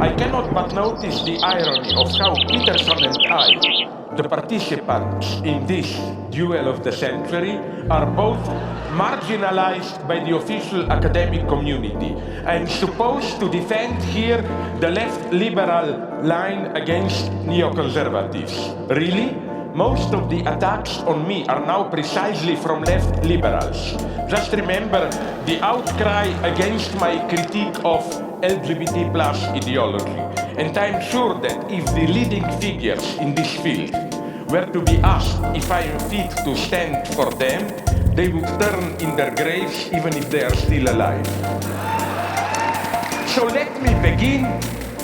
I cannot but notice the irony of how Peterson and I, the participants in this duel of the century, are both marginalized by the official academic community. I am supposed to defend here the left liberal line against neoconservatives. Really? Most of the attacks on me are now precisely from left liberals. Just remember the outcry against my critique of LGBT plus ideology. And I'm sure that if the leading figures in this field were to be asked if I am fit to stand for them, they would turn in their graves even if they are still alive. So let me begin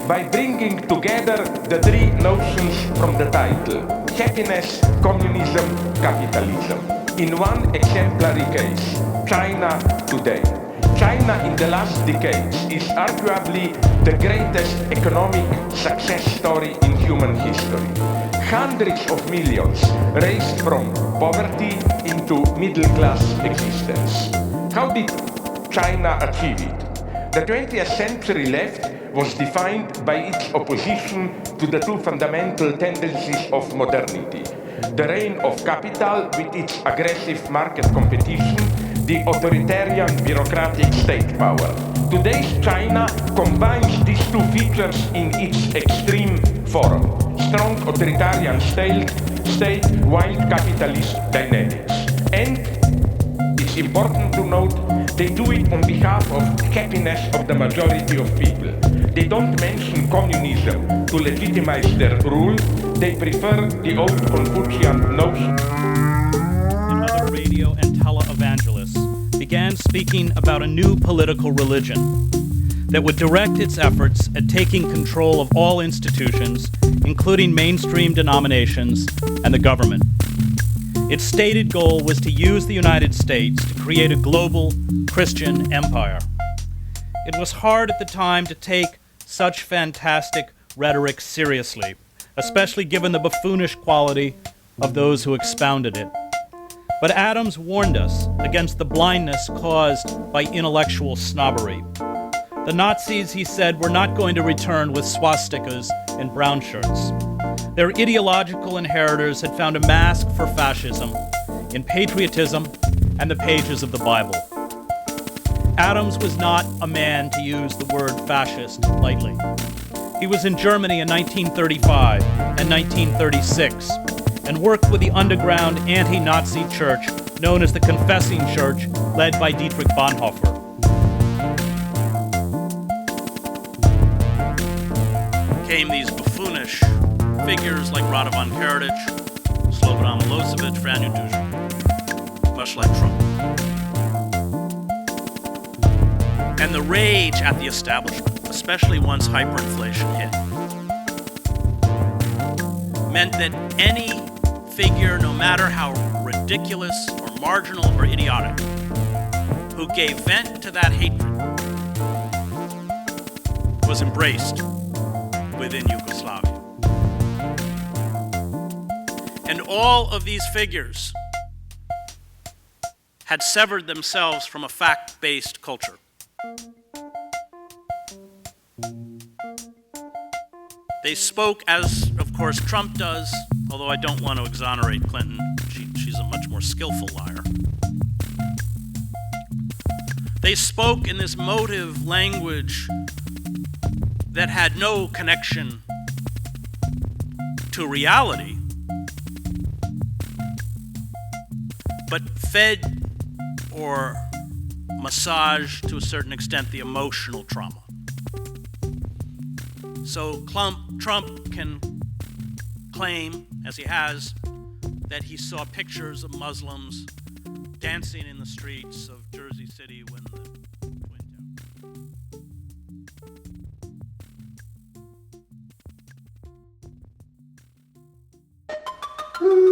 by bringing together the three notions from the title: happiness, communism, capitalism. In one exemplary case, China today. China in the last decades is arguably the greatest economic success story in human history. Hundreds of millions raised from poverty into middle-class existence. How did China achieve it? The 20th century left was defined by its opposition to the two fundamental tendencies of modernity: the reign of capital with its aggressive market competition, the authoritarian bureaucratic state power. Today's China combines these two features in its extreme form: strong authoritarian state, wild capitalist dynamics. And it's important to note, they do it on behalf of happiness of the majority of people. They don't mention communism to legitimize their rule. They prefer the old Confucian notion. And other radio and televangelists began speaking about a new political religion that would direct its efforts at taking control of all institutions, including mainstream denominations and the government. Its stated goal was to use the United States to create a global Christian empire. It was hard at the time to take such fantastic rhetoric seriously, especially given the buffoonish quality of those who expounded it. But Adams warned us against the blindness caused by intellectual snobbery. The Nazis, he said, were not going to return with swastikas and brown shirts. Their ideological inheritors had found a mask for fascism in patriotism and the pages of the Bible. Adams was not a man to use the word fascist lightly. He was in Germany in 1935 and 1936 and worked with the underground anti-Nazi church known as the Confessing Church, led by Dietrich Bonhoeffer. Came these buffoonish figures like Radovan Karadzic, Slobodan Milosevic, Franjo Tuđman, much like Trump. And the rage at the establishment, especially once hyperinflation hit, meant that any figure, no matter how ridiculous or marginal or idiotic, who gave vent to that hatred was embraced within Yugoslavia. And all of these figures had severed themselves from a fact-based culture. They spoke, as of course Trump does, although I don't want to exonerate Clinton. She's a much more skillful liar. They spoke in this motive language that had no connection to reality, but fed or massaged to a certain extent the emotional trauma. So Trump can claim, as he has, that he saw pictures of Muslims dancing in the streets of Jersey City when the Twin Towers.